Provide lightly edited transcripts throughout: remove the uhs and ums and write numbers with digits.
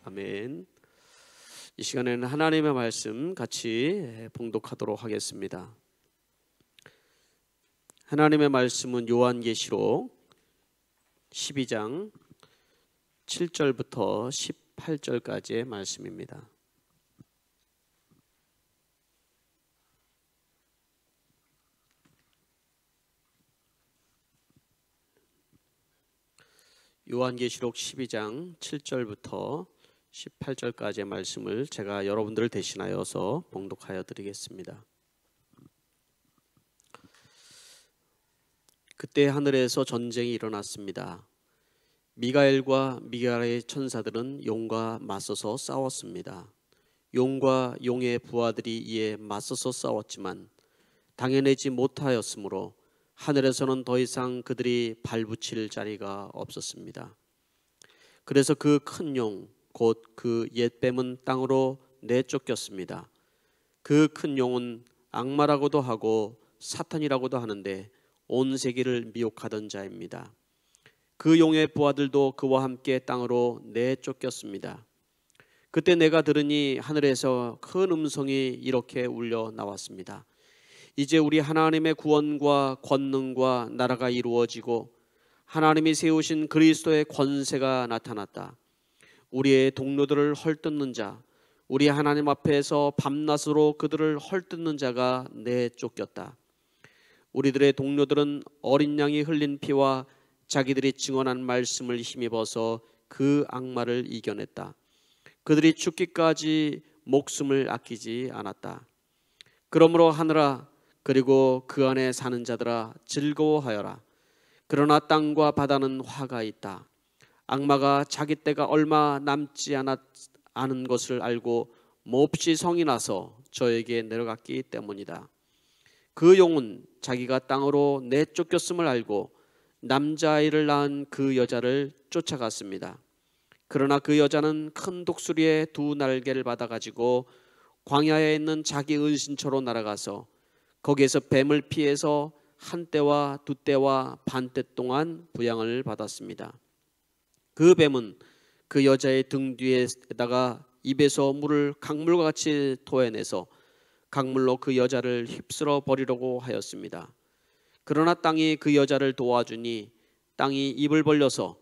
아멘. 이 시간에는 하나님의 말씀 같이 봉독하도록 하겠습니다. 하나님의 말씀은 요한계시록 12장 7절부터 18절까지의 말씀입니다. 요한계시록 12장 7절부터 18절까지의 말씀을 제가 여러분들을 대신하여서 봉독하여 드리겠습니다. 그때 하늘에서 전쟁이 일어났습니다. 미가엘과 미가엘의 천사들은 용과 맞서서 싸웠습니다. 용과 용의 부하들이 이에 맞서서 싸웠지만 당해내지 못하였으므로 하늘에서는 더 이상 그들이 발붙일 자리가 없었습니다. 그래서 그 큰 용, 곧 그 옛뱀은 땅으로 내쫓겼습니다. 그 큰 용은 악마라고도 하고 사탄이라고도 하는데 온 세계를 미혹하던 자입니다. 그 용의 부하들도 그와 함께 땅으로 내쫓겼습니다. 그때 내가 들으니 하늘에서 큰 음성이 이렇게 울려 나왔습니다. 이제 우리 하나님의 구원과 권능과 나라가 이루어지고 하나님이 세우신 그리스도의 권세가 나타났다. 우리의 동료들을 헐뜯는 자, 우리 하나님 앞에서 밤낮으로 그들을 헐뜯는 자가 내쫓겼다. 우리들의 동료들은 어린 양이 흘린 피와 자기들이 증언한 말씀을 힘입어서 그 악마를 이겨냈다. 그들이 죽기까지 목숨을 아끼지 않았다. 그러므로 하늘아, 그리고 그 안에 사는 자들아, 즐거워하여라. 그러나 땅과 바다는 화가 있다. 악마가 자기 때가 얼마 남지 않은 것을 알고 몹시 성이 나서 저에게 내려갔기 때문이다. 그 용은 자기가 땅으로 내쫓겼음을 알고 남자아이를 낳은 그 여자를 쫓아갔습니다. 그러나 그 여자는 큰 독수리의 두 날개를 받아가지고 광야에 있는 자기 은신처로 날아가서 거기에서 뱀을 피해서 한 때와 두 때와 반 때 동안 부양을 받았습니다. 그 뱀은 그 여자의 등 뒤에다가 입에서 물을 강물과 같이 토해내서 강물로 그 여자를 휩쓸어 버리려고 하였습니다. 그러나 땅이 그 여자를 도와주니 땅이 입을 벌려서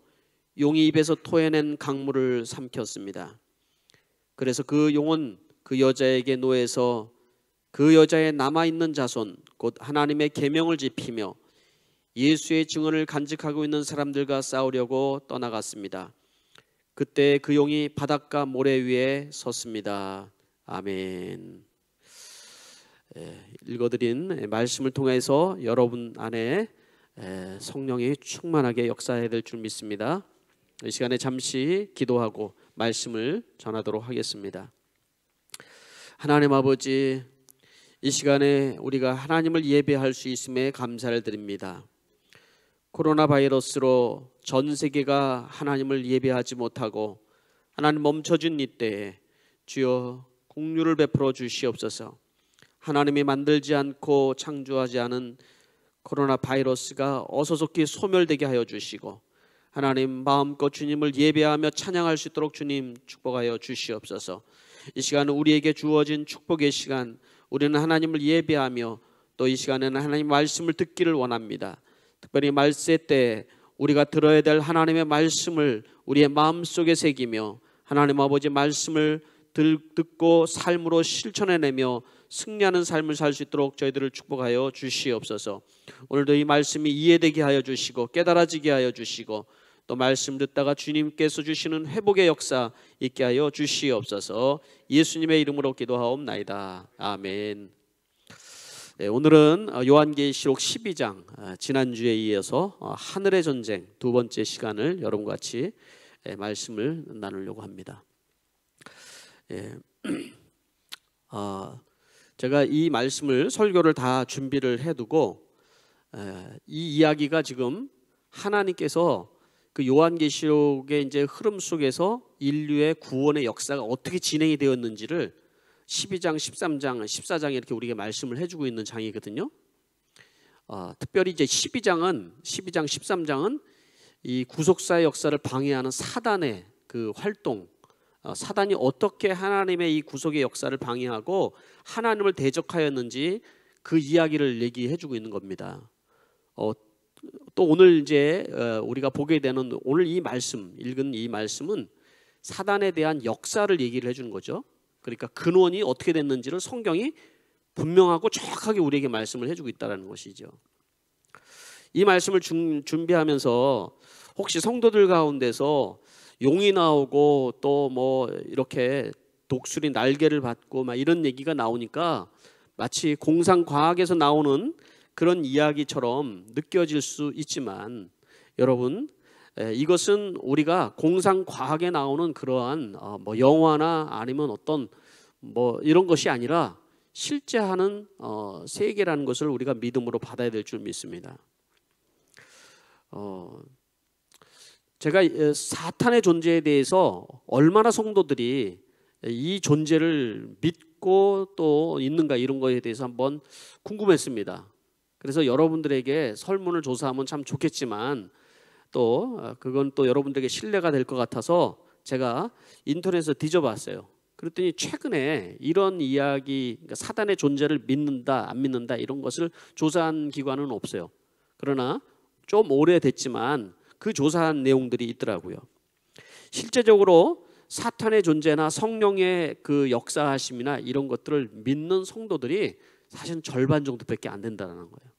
용이 입에서 토해낸 강물을 삼켰습니다. 그래서 그 용은 그 여자에게 노해서 그 여자의 남아있는 자손 곧 하나님의 계명을 지키며 예수의 증언을 간직하고 있는 사람들과 싸우려고 떠나갔습니다. 그때 그 용이 바닷가 모래 위에 섰습니다. 아멘. 읽어드린 말씀을 통해서 여러분 안에 성령이 충만하게 역사해야 될 줄 믿습니다. 이 시간에 잠시 기도하고 말씀을 전하도록 하겠습니다. 하나님 아버지, 이 시간에 우리가 하나님을 예배할 수 있음에 감사를 드립니다. 코로나 바이러스로 전 세계가 하나님을 예배하지 못하고 하나님 멈춰준 이때에 주여 긍휼을 베풀어 주시옵소서. 하나님이 만들지 않고 창조하지 않은 코로나 바이러스가 어서속히 소멸되게 하여 주시고 하나님 마음껏 주님을 예배하며 찬양할 수 있도록 주님 축복하여 주시옵소서. 이 시간은 우리에게 주어진 축복의 시간, 우리는 하나님을 예배하며 또 이 시간에는 하나님 말씀을 듣기를 원합니다. 특별히 말세 때 우리가 들어야 될 하나님의 말씀을 우리의 마음속에 새기며 하나님 아버지 말씀을 듣고 삶으로 실천해내며 승리하는 삶을 살 수 있도록 저희들을 축복하여 주시옵소서. 오늘도 이 말씀이 이해되게 하여 주시고 깨달아지게 하여 주시고 또 말씀 듣다가 주님께서 주시는 회복의 역사 있게 하여 주시옵소서. 예수님의 이름으로 기도하옵나이다. 아멘. 네, 오늘은 요한계시록 12장 지난주에 이어서 하늘의 전쟁 두 번째 시간을 여러분과 같이 말씀을 나누려고 합니다. 제가 이 말씀을 설교를 다 준비를 해두고 이 이야기가 지금 하나님께서 그 요한계시록의 이제 흐름 속에서 인류의 구원의 역사가 어떻게 진행이 되었는지를 12장, 13장, 14장 이렇게 우리에게 말씀을 해주고 있는 장이거든요. 특별히 이제 12장, 13장은 이 구속사의 역사를 방해하는 사단의 그 활동, 사단이 어떻게 하나님의 이 구속의 역사를 방해하고 하나님을 대적하였는지 그 이야기를 얘기해주고 있는 겁니다. 또 오늘 이제 우리가 보게 되는 오늘 이 말씀, 읽은 이 말씀은 사단에 대한 역사를 얘기를 해주는 거죠. 그러니까 근원이 어떻게 됐는지를 성경이 분명하고 정확하게 우리에게 말씀을 해주고 있다는 것이죠. 이 말씀을 준비하면서 혹시 성도들 가운데서 용이 나오고 또 뭐 이렇게 독수리 날개를 받고 막 이런 얘기가 나오니까 마치 공상과학에서 나오는 그런 이야기처럼 느껴질 수 있지만 여러분, 이것은 우리가 공상과학에 나오는 그러한 뭐 영화나 아니면 어떤 뭐 이런 것이 아니라 실제 하는 세계라는 것을 우리가 믿음으로 받아야 될 줄 믿습니다. 제가 사탄의 존재에 대해서 얼마나 성도들이 이 존재를 믿고 또 있는가 이런 거에 대해서 한번 궁금했습니다. 그래서 여러분들에게 설문을 조사하면 참 좋겠지만 또 그건 또 여러분들에게 신뢰가 될 것 같아서 제가 인터넷에서 뒤져봤어요. 그랬더니 최근에 이런 이야기, 그러니까 사단의 존재를 믿는다 안 믿는다 이런 것을 조사한 기관은 없어요. 그러나 좀 오래됐지만 그 조사한 내용들이 있더라고요. 실제적으로 사탄의 존재나 성령의 그 역사하심이나 이런 것들을 믿는 성도들이 사실은 절반 정도밖에 안 된다는 거예요.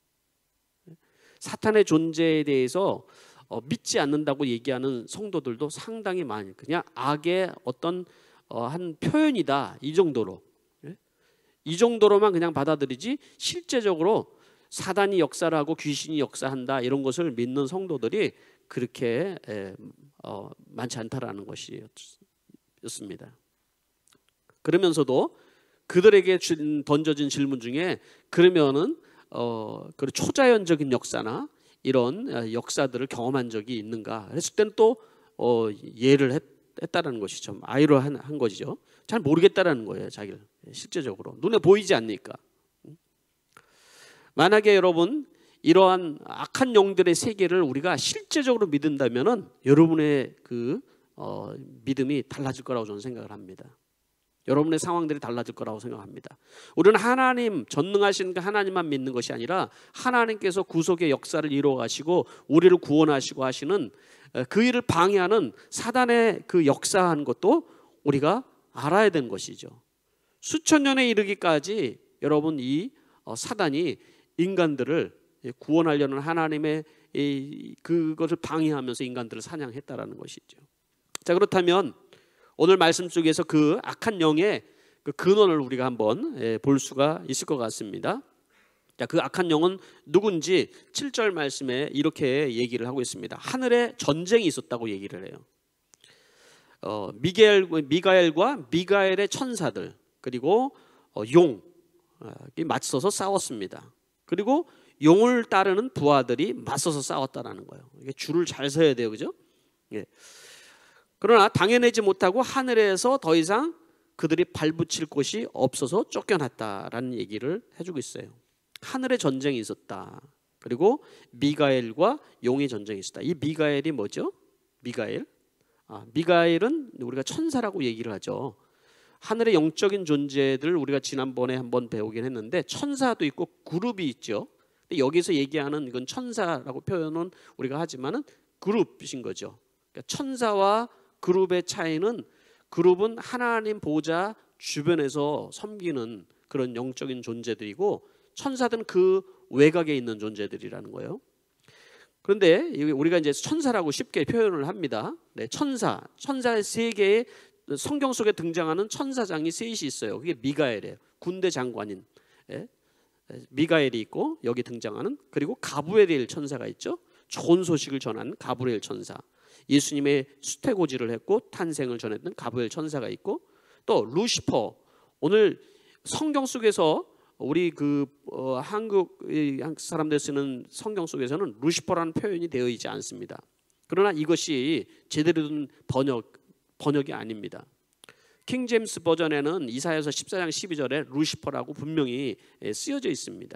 사탄의 존재에 대해서 믿지 않는다고 얘기하는 성도들도 상당히 많이, 그냥 악의 어떤 한 표현이다 이 정도로, 이 정도로만 그냥 받아들이지 실제적으로 사단이 역사를 하고 귀신이 역사한다 이런 것을 믿는 성도들이 그렇게 많지 않다라는 것이었습니다. 그러면서도 그들에게 던져진 질문 중에 그러면은 그 초자연적인 역사나 이런 역사들을 경험한 적이 있는가 했을 때는 또 예를 했다라는 것이죠. 아이러한 것이죠. 잘 모르겠다라는 거예요. 자기를 실제적으로 눈에 보이지 않으니까. 만약에 여러분 이러한 악한 영들의 세계를 우리가 실제적으로 믿는다면은 여러분의 그 믿음이 달라질 거라고 저는 생각을 합니다. 여러분의 상황들이 달라질 거라고 생각합니다. 우리는 하나님, 전능하신 하나님만 믿는 것이 아니라 하나님께서 구속의 역사를 이루어 가시고 우리를 구원하시고 하시는 그 일을 방해하는 사단의 그 역사한 것도 우리가 알아야 되는 것이죠. 수천 년에 이르기까지 여러분 이 사단이 인간들을 구원하려는 하나님의 그것을 방해하면서 인간들을 사냥했다라는 것이죠. 자, 그렇다면 오늘 말씀 속에서 그 악한 영의 그 근원을 우리가 한번 볼 수가 있을 것 같습니다. 자, 그 악한 영은 누군지 7절 말씀에 이렇게 얘기를 하고 있습니다. 하늘에 전쟁이 있었다고 얘기를 해요. 미가엘과 미가엘의 천사들 그리고 용이 맞서서 싸웠습니다. 그리고 용을 따르는 부하들이 맞서서 싸웠다라는 거예요. 이게 줄을 잘 서야 돼요, 그죠? 예. 그러나 당해내지 못하고 하늘에서 더 이상 그들이 발붙일 곳이 없어서 쫓겨났다라는 얘기를 해주고 있어요. 하늘에 전쟁이 있었다. 그리고 미가엘과 용의 전쟁이 있었다. 이 미가엘이 뭐죠? 미가엘? 미가엘은 우리가 천사라고 얘기를 하죠. 하늘의 영적인 존재들을 우리가 지난번에 한번 배우긴 했는데 천사도 있고 그룹이 있죠. 근데 여기서 얘기하는 이건 천사라고 표현은 우리가 하지만은 그룹이신 거죠. 그러니까 천사와 그룹의 차이는 그룹은 하나님 보좌 주변에서 섬기는 그런 영적인 존재들이고 천사들은 그 외곽에 있는 존재들이라는 거예요. 그런데 우리가 이제 천사라고 쉽게 표현을 합니다. 네, 천사의 세 개의 성경 속에 등장하는 천사장이 셋이 있어요. 그게 미가엘이에요. 군대 장관인 미가엘이 있고 여기 등장하는, 그리고 가브리엘 천사가 있죠. 좋은 소식을 전하는 가브리엘 천사. 예수님의 수태고지를 했고 탄생을 전했던 가브리엘 천사가 있고, 또 루시퍼. 오늘 성경 속에서 우리 한국 사람들 쓰는 성경 속에서는 루시퍼라는 표현이 되어 있지 않습니다. 그러나 이것이 제대로 된 번역이 아닙니다. 킹 제임스 버전에는 이사야서 14장 12절에 루시퍼라고 분명히 쓰여져 있습니다.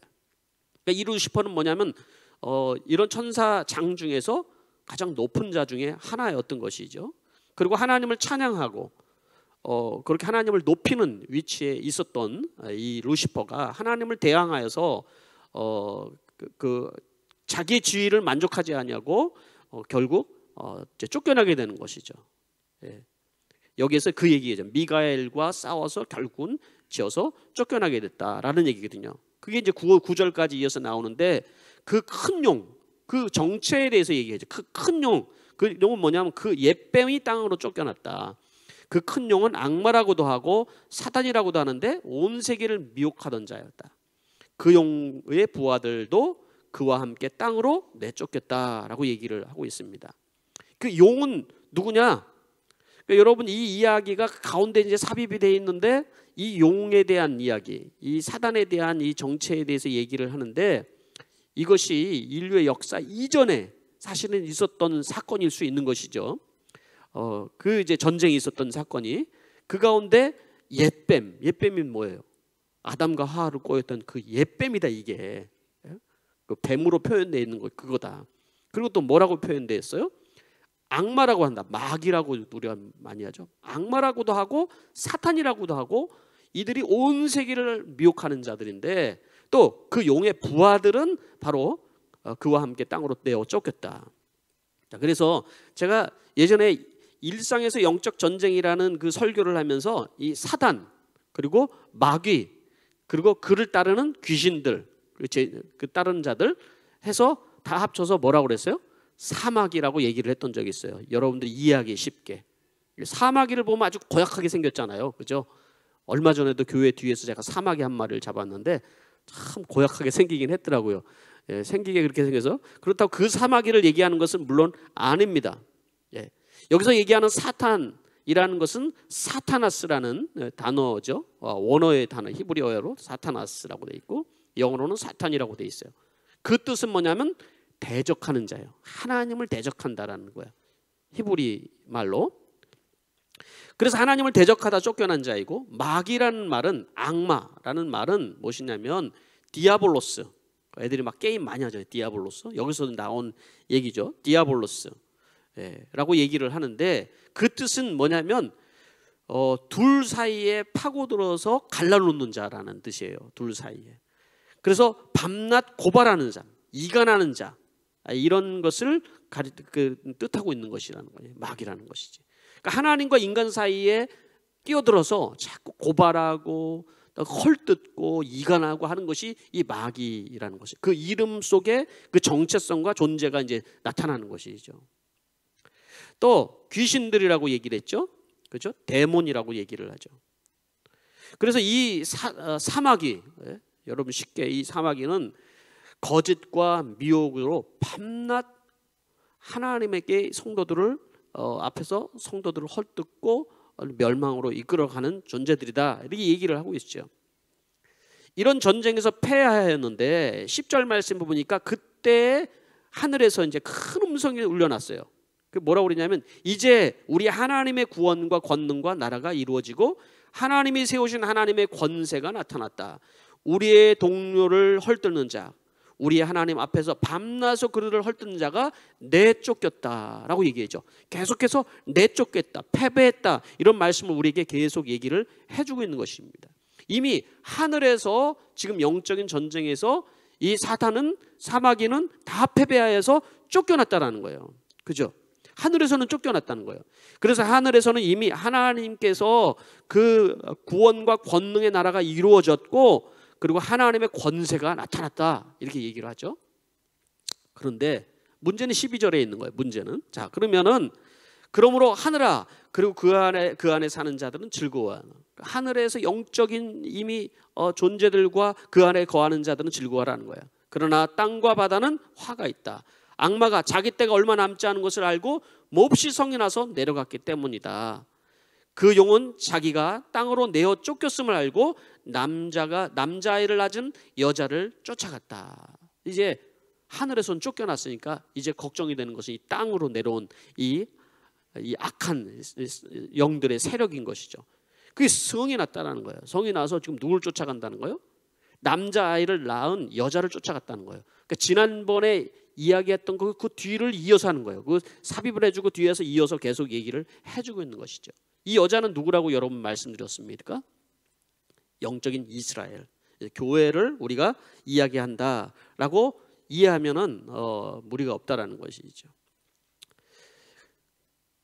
그러니까 이 루시퍼는 뭐냐면 이런 천사장 중에서 가장 높은 자 중에 하나였던 것이죠. 그리고 하나님을 찬양하고 그렇게 하나님을 높이는 위치에 있었던 이 루시퍼가 하나님을 대항하여서 자기의 지위를 만족하지 아니하고 결국 이제 쫓겨나게 되는 것이죠. 예. 여기에서 그 얘기죠. 미가엘과 싸워서 결국은 지어서 쫓겨나게 됐다라는 얘기거든요. 그게 이제 9절까지 이어서 나오는데 그 큰 용, 그 정체에 대해서 얘기하죠. 그 큰 용, 그 용은 뭐냐면 그 옛뱀이 땅으로 쫓겨났다. 그 큰 용은 악마라고도 하고 사단이라고도 하는데 온 세계를 미혹하던 자였다. 그 용의 부하들도 그와 함께 땅으로 내쫓겼다라고 얘기를 하고 있습니다. 그 용은 누구냐? 그러니까 여러분 이 이야기가 가운데 이제 삽입이 되어 있는데 이 용에 대한 이야기, 이 사단에 대한 이 정체에 대해서 얘기를 하는데 이것이 인류의 역사 이전에 사실은 있었던 사건일 수 있는 것이죠. 그 이제 전쟁이 있었던 사건이 그 가운데 옛뱀이 뭐예요? 아담과 하와를 꼬였던 그 옛뱀이다 이게. 그 뱀으로 표현되어 있는 거 그거다. 그리고 또 뭐라고 표현되어 있어요? 악마라고 한다. 마귀라고 우리가 많이 하죠. 악마라고도 하고 사탄이라고도 하고 이들이 온 세계를 미혹하는 자들인데 또 그 용의 부하들은 바로 그와 함께 땅으로 내어 쫓겼다. 그래서 제가 예전에 일상에서 영적 전쟁이라는 그 설교를 하면서 이 사단 그리고 마귀 그리고 그를 따르는 귀신들 그 따르는 자들 해서 다 합쳐서 뭐라고 그랬어요? 사마귀라고 얘기를 했던 적이 있어요. 여러분들이 이해하기 쉽게. 사마귀를 보면 아주 고약하게 생겼잖아요. 그죠? 얼마 전에도 교회 뒤에서 제가 사마귀 한 마리를 잡았는데 참 고약하게 생기긴 했더라고요. 예, 생기게 그렇게 생겨서 그렇다고 그 사마귀를 얘기하는 것은 물론 아닙니다. 예. 여기서 얘기하는 사탄이라는 것은 사타나스라는 단어죠. 원어의 단어 히브리어로 사타나스라고 돼 있고 영어로는 사탄이라고 돼 있어요. 그 뜻은 뭐냐면 대적하는 자예요. 하나님을 대적한다라는 거예요. 히브리 말로. 그래서 하나님을 대적하다 쫓겨난 자이고 마귀라는 말은 악마라는 말은 무엇이냐면 디아볼로스. 애들이 막 게임 많이 하죠. 디아볼로스. 여기서 나온 얘기죠. 디아볼로스. 라고 얘기를 하는데 그 뜻은 뭐냐면 둘 사이에 파고들어서 갈라놓는 자라는 뜻이에요. 둘 사이에. 그래서 밤낮 고발하는 자, 이간하는 자 이런 것을 뜻하고 있는 것이라는 거예요. 마귀라는 것이지. 그러니까 하나님과 인간 사이에 끼어들어서 자꾸 고발하고 헐뜯고 이간하고 하는 것이 이 마귀라는 것이 그 이름 속에 그 정체성과 존재가 이제 나타나는 것이죠. 또 귀신들이라고 얘기를 했죠. 그렇죠? 데몬이라고 얘기를 하죠. 그래서 이 사마귀 여러분 쉽게 이 사마귀는 거짓과 미혹으로 밤낮 하나님에게 성도들을 앞에서 성도들을 헐뜯고 멸망으로 이끌어가는 존재들이다 이렇게 얘기를 하고 있죠. 이런 전쟁에서 패하였는데 10절 말씀 보니까 그때 하늘에서 이제 큰 음성이 울려났어요. 그 뭐라고 그러냐면 이제 우리 하나님의 구원과 권능과 나라가 이루어지고 하나님이 세우신 하나님의 권세가 나타났다. 우리의 동료를 헐뜯는 자, 우리의 하나님 앞에서 밤낮으로 그들을 헐뜯는 자가 내쫓겼다라고 얘기하죠. 계속해서 내쫓겠다, 패배했다 이런 말씀을 우리에게 계속 얘기를 해주고 있는 것입니다. 이미 하늘에서 지금 영적인 전쟁에서 이 사탄은 사마귀는 다 패배하여서 쫓겨났다라는 거예요. 그죠? 하늘에서는 쫓겨났다는 거예요. 그래서 하늘에서는 이미 하나님께서 그 구원과 권능의 나라가 이루어졌고 그리고 하나님의 권세가 나타났다 이렇게 얘기를 하죠. 그런데 문제는 12절에 있는 거예요. 문제는 자 그러면은 그러므로 하늘아 그리고 그 안에 사는 자들은 즐거워하는 하늘에서 영적인 이미 존재들과 그 안에 거하는 자들은 즐거워하라는 거예요. 그러나 땅과 바다는 화가 있다. 악마가 자기 때가 얼마 남지 않은 것을 알고 몹시 성이 나서 내려갔기 때문이다. 그 용은 자기가 땅으로 내어 쫓겼음을 알고 남자아이를 낳은 여자를 쫓아갔다. 이제 하늘에서는 쫓겨났으니까 이제 걱정이 되는 것은 이 땅으로 내려온 이 악한 영들의 세력인 것이죠. 그게 성이 났다는 거예요. 성이 나서 지금 누굴 쫓아간다는 거예요? 남자아이를 낳은 여자를 쫓아갔다는 거예요. 그러니까 지난번에 이야기했던 그 뒤를 이어서 하는 거예요. 그 삽입을 해주고 뒤에서 이어서 계속 얘기를 해주고 있는 것이죠. 이 여자는 누구라고 여러분 말씀드렸습니까? 영적인 이스라엘, 교회를 우리가 이야기한다라고 이해하면은 무리가 없다라는 것이죠.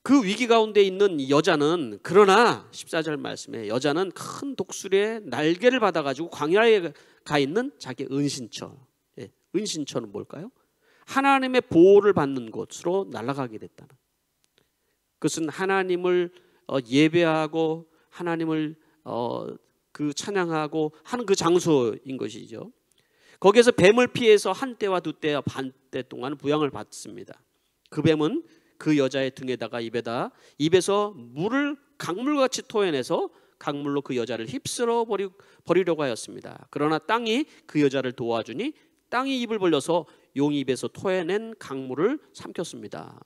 그 위기 가운데 있는 이 여자는, 그러나 14절 말씀에 여자는 큰 독수리의 날개를 받아가지고 광야에 가 있는 자기 은신처, 은신처는 뭘까요? 하나님의 보호를 받는 곳으로 날아가게 됐다는, 그것은 하나님을 예배하고 하나님을 그 찬양하고 하는 그 장소인 것이죠. 거기에서 뱀을 피해서 한 때와 두 때와 반 때 동안 부양을 받습니다. 그 뱀은 그 여자의 등에다가 입에서 물을 강물같이 토해내서 강물로 그 여자를 휩쓸어 버리려고 하였습니다. 그러나 땅이 그 여자를 도와주니 땅이 입을 벌려서 용이 입에서 토해낸 강물을 삼켰습니다.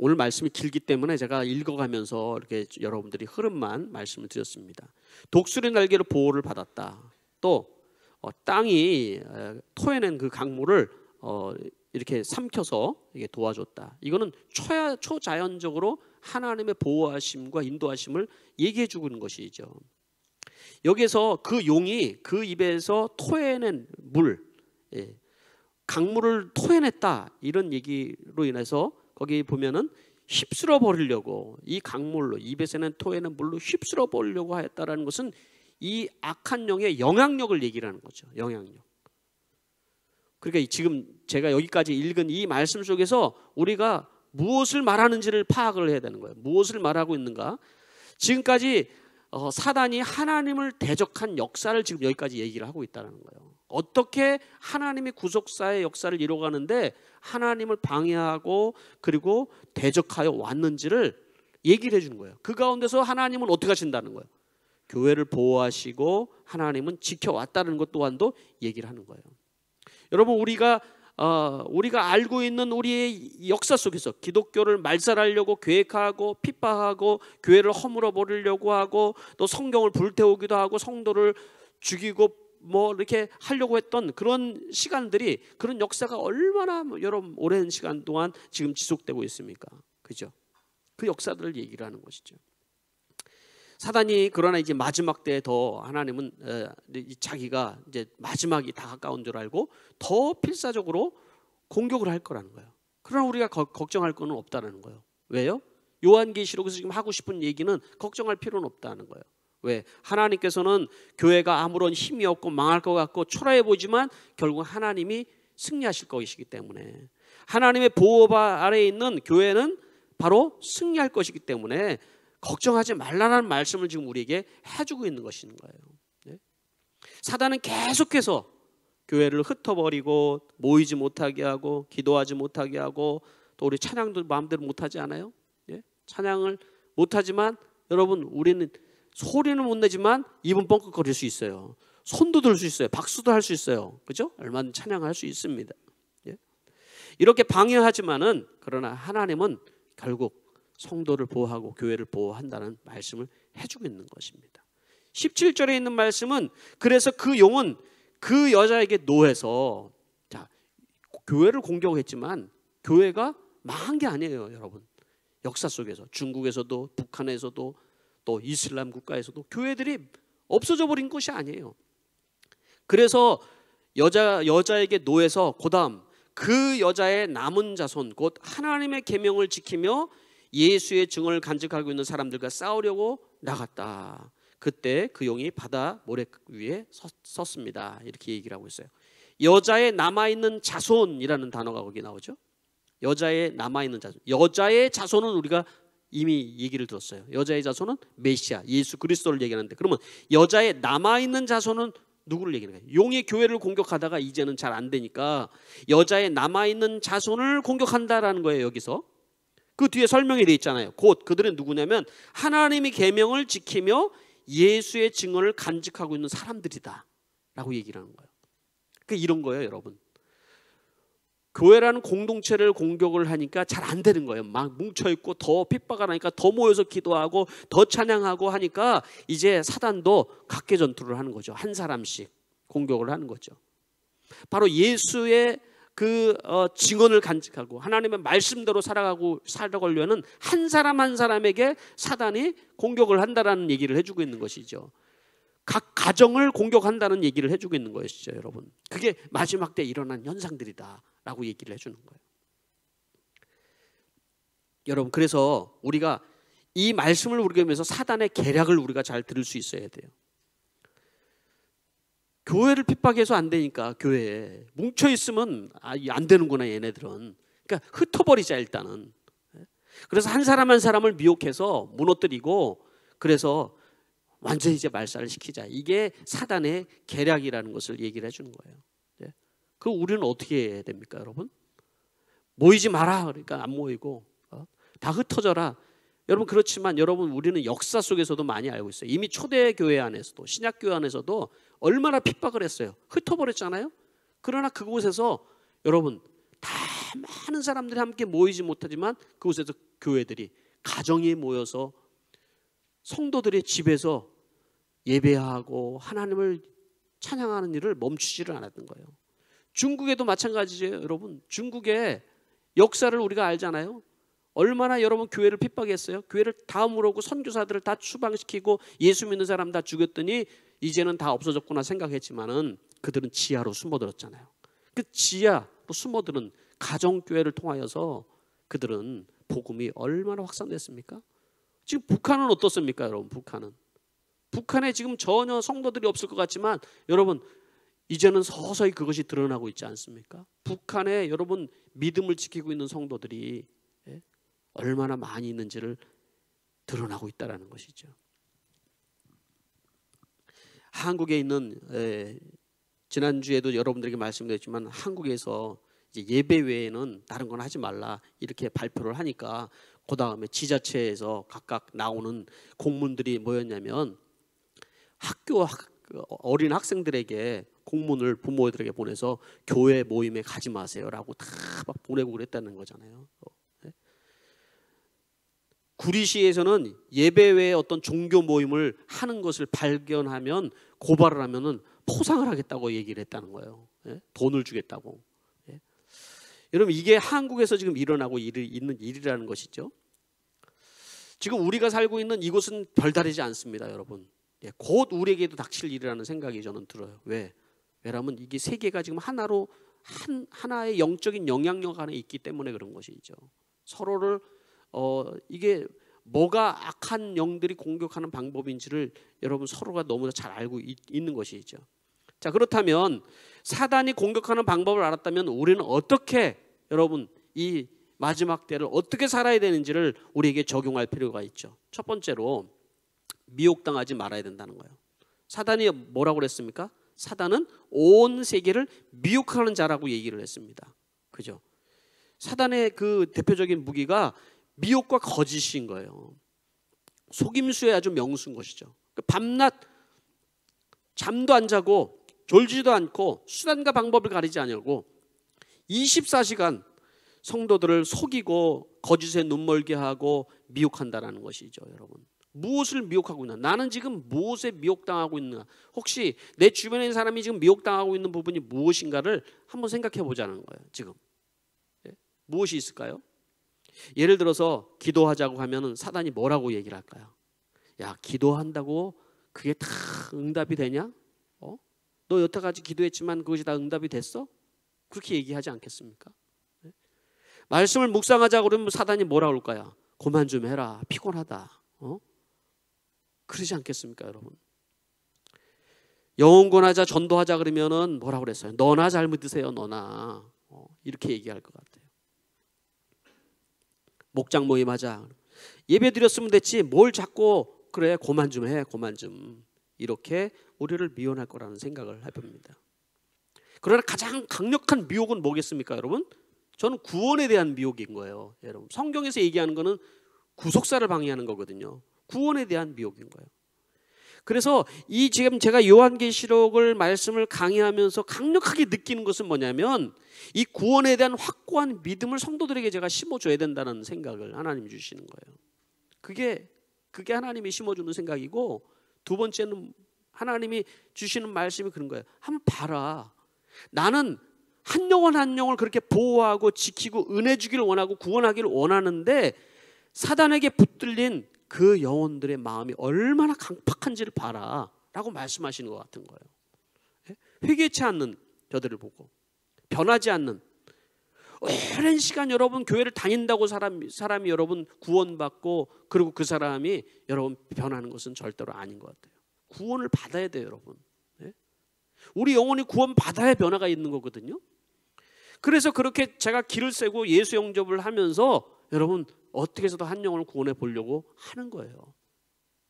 오늘 말씀이 길기 때문에 제가 읽어가면서 이렇게 여러분들이 흐름만 말씀을 드렸습니다. 독수리 날개로 보호를 받았다. 또 땅이 토해낸 그 강물을 이렇게 삼켜서 이게 도와줬다. 이거는 초자연적으로 하나님의 보호하심과 인도하심을 얘기해 주고 있는 것이죠. 여기에서 그 용이 그 입에서 토해낸 물, 강물을 토해냈다, 이런 얘기로 인해서 거기 보면은 휩쓸어 버리려고, 이 강물로, 입에서는 토해낸 물로 휩쓸어 버리려고 하였다라는 것은 이 악한 영의 영향력을 얘기를 하는 거죠. 영향력. 그러니까 지금 제가 여기까지 읽은 이 말씀 속에서 우리가 무엇을 말하는지를 파악을 해야 되는 거예요. 무엇을 말하고 있는가? 지금까지 사단이 하나님을 대적한 역사를 지금 여기까지 얘기를 하고 있다는 거예요. 어떻게 하나님이 구속사의 역사를 이루어가는데 하나님을 방해하고 그리고 대적하여 왔는지를 얘기를 해주는 거예요. 그 가운데서 하나님은 어떻게 하신다는 거예요. 교회를 보호하시고 하나님은 지켜왔다는 것 또한도 얘기를 하는 거예요. 여러분, 우리가 알고 있는 우리의 역사 속에서 기독교를 말살하려고 계획하고 핍박하고 교회를 허물어 버리려고 하고 또 성경을 불태우기도 하고 성도를 죽이고 뭐 이렇게 하려고 했던 그런 시간들이, 그런 역사가 얼마나 여러분 오랜 시간 동안 지금 지속되고 있습니까? 그죠? 그 역사들을 얘기를 하는 것이죠. 사단이 그러나 이제 마지막 때에 더 하나님은 자기가 이제 마지막이 다 가까운 줄 알고 더 필사적으로 공격을 할 거라는 거예요. 그러나 우리가 걱정할 건 없다는 거예요. 왜요? 요한계시록에서 지금 하고 싶은 얘기는 걱정할 필요는 없다는 거예요. 왜? 하나님께서는 교회가 아무런 힘이 없고 망할 것 같고 초라해 보이지만 결국 하나님이 승리하실 것이기 때문에, 하나님의 보호 아래에 있는 교회는 바로 승리할 것이기 때문에 걱정하지 말라는 말씀을 지금 우리에게 해주고 있는 것인 거예요. 네? 사단은 계속해서 교회를 흩어버리고 모이지 못하게 하고 기도하지 못하게 하고, 또 우리 찬양도 마음대로 못하지 않아요? 네? 찬양을 못하지만 여러분, 우리는 소리는 못 내지만 입은 뻥긋거릴 수 있어요. 손도 들 수 있어요. 박수도 할 수 있어요. 그죠? 얼마든지 찬양할 수 있습니다. 예? 이렇게 방해하지만은, 그러나 하나님은 결국 성도를 보호하고 교회를 보호한다는 말씀을 해주고 있는 것입니다. 17절에 있는 말씀은, 그래서 그 용은 그 여자에게 노해서, 자, 교회를 공격했지만 교회가 망한 게 아니에요, 여러분. 역사 속에서 중국에서도 북한에서도 또 이슬람 국가에서도 교회들이 없어져 버린 것이 아니에요. 그래서 여자에게 노해서 그다음 그 여자의 남은 자손, 곧 하나님의 계명을 지키며 예수의 증언을 간직하고 있는 사람들과 싸우려고 나갔다. 그때 그 용이 바다 모래 위에 섰습니다. 이렇게 얘기를 하고 있어요. 여자의 남아있는 자손이라는 단어가 거기 나오죠. 여자의 남아있는 자손. 여자의 자손은 우리가 이미 얘기를 들었어요. 여자의 자손은 메시아, 예수 그리스도를 얘기하는데, 그러면 여자의 남아있는 자손은 누구를 얘기하는 거예요? 용이 교회를 공격하다가 이제는 잘 안 되니까 여자의 남아있는 자손을 공격한다라는 거예요. 여기서 그 뒤에 설명이 되어 있잖아요. 곧 그들은 누구냐면 하나님의 계명을 지키며 예수의 증언을 간직하고 있는 사람들이다 라고 얘기를 하는 거예요. 그러니까 이런 거예요, 여러분. 교회라는 공동체를 공격을 하니까 잘 안 되는 거예요. 막 뭉쳐있고 더 핍박을 하니까 더 모여서 기도하고 더 찬양하고 하니까 이제 사단도 각계 전투를 하는 거죠. 한 사람씩 공격을 하는 거죠. 바로 예수의 증언을 간직하고 하나님의 말씀대로 살아가려는 한 사람 한 사람에게 사단이 공격을 한다라는 얘기를 해주고 있는 것이죠. 각 가정을 공격한다는 얘기를 해주고 있는 것이죠, 여러분. 그게 마지막 때 일어난 현상들이다라고 얘기를 해주는 거예요. 여러분, 그래서 우리가 이 말씀을 우리가 보면서 사단의 계략을 우리가 잘 들을 수 있어야 돼요. 교회를 핍박해서 안 되니까 교회에 뭉쳐 있으면 안 되는구나 얘네들은. 그러니까 흩어버리자 일단은. 그래서 한 사람 한 사람을 미혹해서 무너뜨리고 그래서 완전히 이제 말살을 시키자. 이게 사단의 계략이라는 것을 얘기를 해주는 거예요. 그 우리는 어떻게 해야 됩니까, 여러분? 모이지 마라. 그러니까 안 모이고 다 흩어져라. 여러분, 그렇지만 여러분, 우리는 역사 속에서도 많이 알고 있어요. 이미 초대교회 안에서도 신약교회 안에서도 얼마나 핍박을 했어요. 흩어버렸잖아요. 그러나 그곳에서 여러분, 다 많은 사람들이 함께 모이지 못하지만 그곳에서 교회들이 가정이 모여서 성도들의 집에서 예배하고 하나님을 찬양하는 일을 멈추지를 않았던 거예요. 중국에도 마찬가지예요, 여러분. 중국의 역사를 우리가 알잖아요. 얼마나 여러분 교회를 핍박했어요. 교회를 다 물어오고 선교사들을 다 추방시키고 예수 믿는 사람 다 죽였더니 이제는 다 없어졌구나 생각했지만은 그들은 지하로 숨어들었잖아요. 그 지하로 숨어드는 가정교회를 통하여서 그들은 복음이 얼마나 확산됐습니까? 지금 북한은 어떻습니까, 여러분? 북한에 지금 전혀 성도들이 없을 것 같지만 여러분, 이제는 서서히 그것이 드러나고 있지 않습니까? 북한에 여러분 믿음을 지키고 있는 성도들이 얼마나 많이 있는지를 드러나고 있다는 것이죠. 한국에 있는 지난주에도 여러분들에게 말씀드렸지만 한국에서 이제 예배 외에는 다른 건 하지 말라 이렇게 발표를 하니까 그 다음에 지자체에서 각각 나오는 공문들이 뭐였냐면 어린 학생들에게 공문을 부모들에게 보내서 교회 모임에 가지 마세요라고 다 막 보내고 그랬다는 거잖아요. 구리시에서는 예배 외에 어떤 종교 모임을 하는 것을 발견하면 고발을 하면은 포상을 하겠다고 얘기를 했다는 거예요. 돈을 주겠다고. 여러분, 이게 한국에서 지금 일어나고 있는 일이라는 것이죠. 지금 우리가 살고 있는 이곳은 별다르지 않습니다, 여러분. 곧 우리에게도 닥칠 일이라는 생각이 저는 들어요. 왜냐하면 이게 세계가 지금 하나의 영적인 영향력 안에 있기 때문에 그런 것이죠. 서로를 이게 뭐가 악한 영들이 공격하는 방법인지를 여러분 서로가 너무나 잘 알고 있는 것이죠. 자, 그렇다면 사단이 공격하는 방법을 알았다면 우리는 어떻게 여러분 이 마지막 때를 어떻게 살아야 되는지를 우리에게 적용할 필요가 있죠. 첫 번째로 미혹당하지 말아야 된다는 거예요. 사단이 뭐라고 그랬습니까? 사단은 온 세계를 미혹하는 자라고 얘기를 했습니다. 그죠? 사단의 그 대표적인 무기가 미혹과 거짓인 거예요. 속임수의 아주 명수인 것이죠. 밤낮 잠도 안 자고 졸지도 않고 수단과 방법을 가리지 않으려고 24시간 성도들을 속이고 거짓에 눈멀게 하고 미혹한다라는 것이죠, 여러분. 무엇을 미혹하고 있나? 나는 지금 무엇에 미혹당하고 있나? 혹시 내 주변에 있는 사람이 지금 미혹당하고 있는 부분이 무엇인가를 한번 생각해 보자는 거예요. 지금 무엇이 있을까요? 예를 들어서 기도하자고 하면은 사단이 뭐라고 얘기를 할까요? 야, 기도한다고 그게 다 응답이 되냐? 너 여태까지 기도했지만 그것이 다 응답이 됐어? 그렇게 얘기하지 않겠습니까? 말씀을 묵상하자 그러면 사단이 뭐라고 할까요? 그만 좀 해라, 피곤하다. 그러지 않겠습니까, 여러분? 영혼권하자, 전도하자 그러면은 뭐라고 그랬어요? 너나 잘 믿으세요, 너나. 이렇게 얘기할 것 같아요. 목장 모임하자. 예배 드렸으면 됐지 뭘 자꾸 그래 그만 좀 해, 그만 좀. 이렇게 우리를 미워할 거라는 생각을 해봅니다. 그러나 가장 강력한 미혹은 뭐겠습니까, 여러분? 저는 구원에 대한 미혹인 거예요, 여러분. 성경에서 얘기하는 거는 구속사를 방해하는 거거든요. 구원에 대한 미혹인 거예요. 그래서 이 지금 제가 요한계시록을 말씀을 강의하면서 강력하게 느끼는 것은 뭐냐면 이 구원에 대한 확고한 믿음을 성도들에게 제가 심어줘야 된다는 생각을 하나님이 주시는 거예요. 그게 하나님이 심어주는 생각이고, 두 번째는 하나님이 주시는 말씀이 그런 거예요. 한번 봐라. 나는 한 영혼 한 영혼을 그렇게 보호하고 지키고 은혜 주기를 원하고 구원하기를 원하는데 사단에게 붙들린 그 영혼들의 마음이 얼마나 강팍한지를 봐라 라고 말씀하시는 것 같은 거예요. 회개치 않는 저들을 보고 변하지 않는, 오랜 시간 여러분 교회를 다닌다고 사람이 여러분 구원받고 그리고 그 사람이 여러분 변하는 것은 절대로 아닌 것 같아요. 구원을 받아야 돼요, 여러분. 우리 영혼이 구원 받아야 변화가 있는 거거든요. 그래서 그렇게 제가 길을 세고 예수 영접을 하면서 여러분 어떻게 해서도 한 영혼을 구원해 보려고 하는 거예요.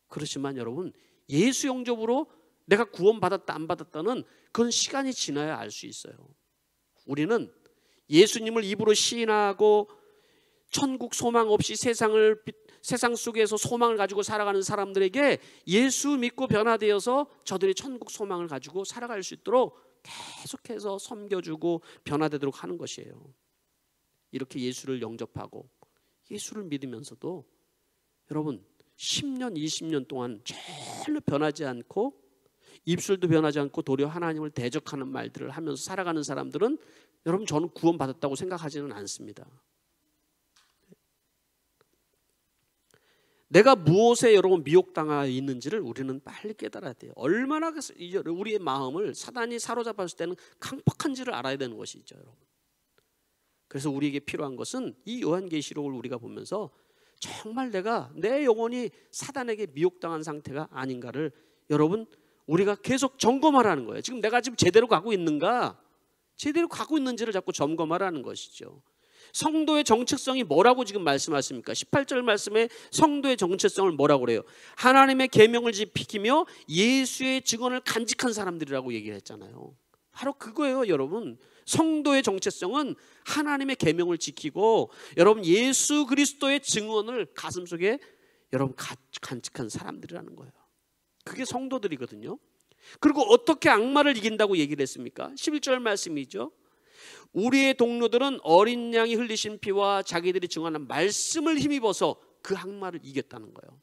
그렇지만 여러분 예수 영접으로 내가 구원받았다 안 받았다는 그건 시간이 지나야 알 수 있어요. 우리는 예수님을 입으로 시인하고 천국 소망 없이 세상 속에서 소망을 가지고 살아가는 사람들에게 예수 믿고 변화되어서 저들이 천국 소망을 가지고 살아갈 수 있도록 계속해서 섬겨주고 변화되도록 하는 것이에요. 이렇게 예수를 영접하고 예수를 믿으면서도 여러분 10년 20년 동안 전혀 변하지 않고 입술도 변하지 않고 도리어 하나님을 대적하는 말들을 하면서 살아가는 사람들은 여러분 저는 구원받았다고 생각하지는 않습니다. 내가 무엇에 여러분 미혹당하여 있는지를 우리는 빨리 깨달아야 돼요. 얼마나 우리의 마음을 사단이 사로잡았을 때는 강팍한지를 알아야 되는 것이죠, 여러분. 그래서 우리에게 필요한 것은 이 요한계시록을 우리가 보면서 정말 내 영혼이 사단에게 미혹당한 상태가 아닌가를 여러분 우리가 계속 점검하라는 거예요. 지금 내가 제대로 가고 있는가, 제대로 가고 있는지를 자꾸 점검하라는 것이죠. 성도의 정체성이 뭐라고 지금 말씀하십니까? 18절 말씀에 성도의 정체성을 뭐라고 그래요? 하나님의 계명을 지키며 예수의 증언을 간직한 사람들이라고 얘기를 했잖아요. 바로 그거예요, 여러분. 성도의 정체성은 하나님의 계명을 지키고 여러분 예수 그리스도의 증언을 가슴속에 여러분 간직한 사람들이라는 거예요. 그게 성도들이거든요. 그리고 어떻게 악마를 이긴다고 얘기를 했습니까? 11절 말씀이죠. 우리의 동료들은 어린 양이 흘리신 피와 자기들이 증언한 말씀을 힘입어서 그 악마를 이겼다는 거예요.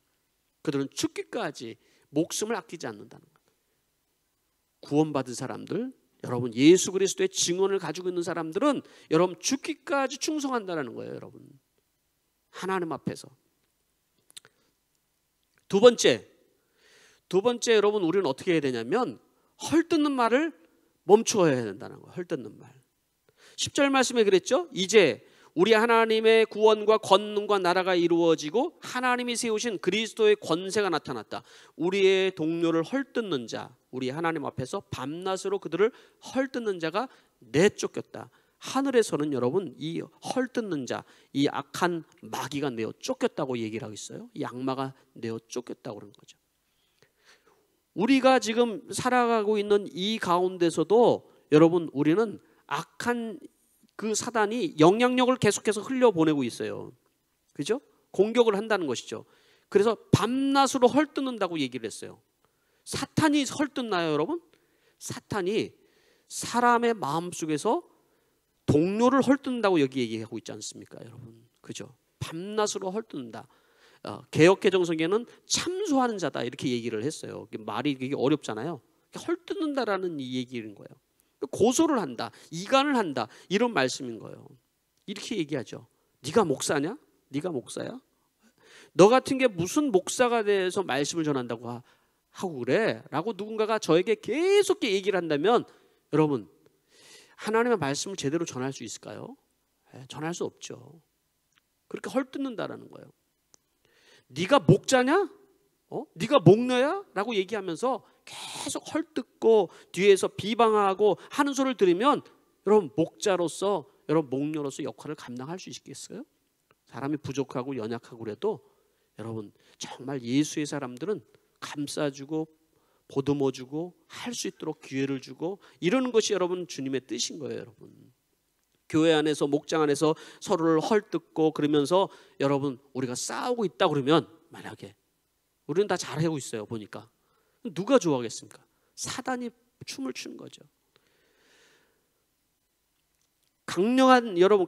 그들은 죽기까지 목숨을 아끼지 않는다는 거예요. 구원받은 사람들, 여러분 예수 그리스도의 증언을 가지고 있는 사람들은 여러분 죽기까지 충성한다는 거예요, 여러분. 하나님 앞에서. 두 번째 여러분 우리는 어떻게 해야 되냐면 헐뜯는 말을 멈추어야 된다는 거예요. 헐뜯는 말. 10절 말씀에 그랬죠. 이제 우리 하나님의 구원과 권능과 나라가 이루어지고 하나님이 세우신 그리스도의 권세가 나타났다. 우리의 동료를 헐뜯는 자, 우리 하나님 앞에서 밤낮으로 그들을 헐뜯는 자가 내쫓겼다. 하늘에서는 여러분 이 헐뜯는 자, 이 악한 마귀가 내어 쫓겼다고 얘기를 하고 있어요. 이 악마가 내어 쫓겼다고 그런 거죠. 우리가 지금 살아가고 있는 이 가운데서도 여러분 우리는 악한 그 사단이 영향력을 계속해서 흘려보내고 있어요. 그죠? 공격을 한다는 것이죠. 그래서 밤낮으로 헐뜯는다고 얘기를 했어요. 사탄이 헐뜯나요, 여러분? 사탄이 사람의 마음속에서 동료를 헐뜯는다고 여기 얘기하고 있지 않습니까, 여러분? 그죠? 밤낮으로 헐뜯는다. 개역개정성에는 참소하는 자다 이렇게 얘기를 했어요. 말이 되게 어렵잖아요. 헐뜯는다라는 이 얘기인 거예요. 고소를 한다, 이간을 한다 이런 말씀인 거예요. 이렇게 얘기하죠. 네가 목사냐? 네가 목사야? 너 같은 게 무슨 목사가 돼서 말씀을 전한다고 하고 그래? 라고 누군가가 저에게 계속 얘기를 한다면 여러분 하나님의 말씀을 제대로 전할 수 있을까요? 전할 수 없죠. 그렇게 헐뜯는다라는 거예요. 네가 목자냐? 네가 목녀야? 라고 얘기하면서 계속 헐뜯고 뒤에서 비방하고 하는 소리를 들으면 여러분 목자로서 여러분 목녀로서 역할을 감당할 수 있겠어요? 사람이 부족하고 연약하고 그래도 여러분 정말 예수의 사람들은 감싸주고 보듬어주고 할 수 있도록 기회를 주고 이러는 것이 여러분 주님의 뜻인 거예요, 여러분. 교회 안에서 목장 안에서 서로를 헐뜯고 그러면서 여러분 우리가 싸우고 있다 그러면 만약에 우리는 다 잘하고 있어요. 보니까 누가 좋아하겠습니까? 사단이 춤을 추는 거죠. 강렬한 여러분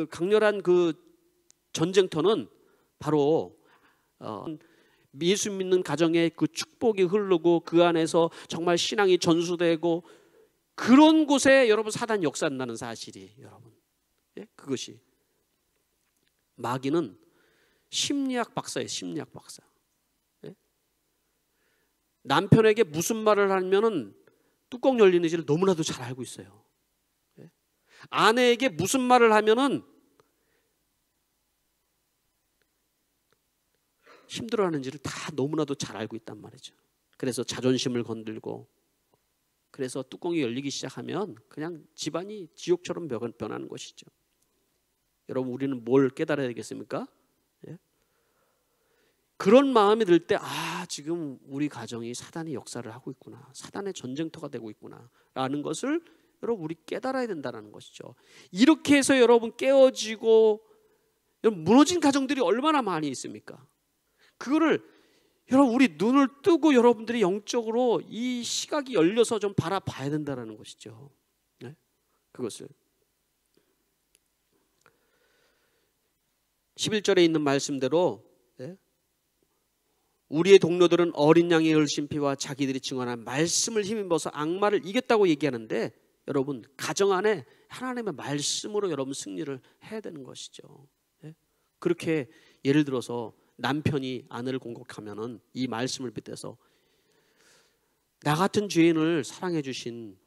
강렬한 그 전쟁터는 바로 예수 믿는 가정에 그 축복이 흐르고 그 안에서 정말 신앙이 전수되고 그런 곳에 여러분 사단이 역사한다는 사실이 여러분, 예? 그것이 마귀는 심리학 박사예요. 심리학 박사. 예? 남편에게 무슨 말을 하면은 뚜껑 열리는지를 너무나도 잘 알고 있어요. 예? 아내에게 무슨 말을 하면은 힘들어하는지를 다 너무나도 잘 알고 있단 말이죠. 그래서 자존심을 건들고, 그래서 뚜껑이 열리기 시작하면 그냥 집안이 지옥처럼 변하는 것이죠. 여러분, 우리는 뭘 깨달아야 되겠습니까? 예? 그런 마음이 들 때, 지금 우리 가정이 사단의 역사를 하고 있구나, 사단의 전쟁터가 되고 있구나 라는 것을 여러분, 우리 깨달아야 된다는 것이죠. 이렇게 해서 여러분 깨어지고, 여러분 무너진 가정들이 얼마나 많이 있습니까? 그거를 여러분, 우리 눈을 뜨고 여러분들이 영적으로 이 시각이 열려서 좀 바라봐야 된다는 것이죠. 네? 그것을 11절에 있는 말씀대로, 네? 우리의 동료들은 어린 양의 흘심피와 자기들이 증언한 말씀을 힘입어서 악마를 이겼다고 얘기하는데, 여러분 가정 안에 하나님의 말씀으로 여러분 승리를 해야 되는 것이죠. 네? 그렇게 예를 들어서 남편이 아내를 공격하면은 이 말씀을 빗대서 나 같은 죄인을 사랑해 주신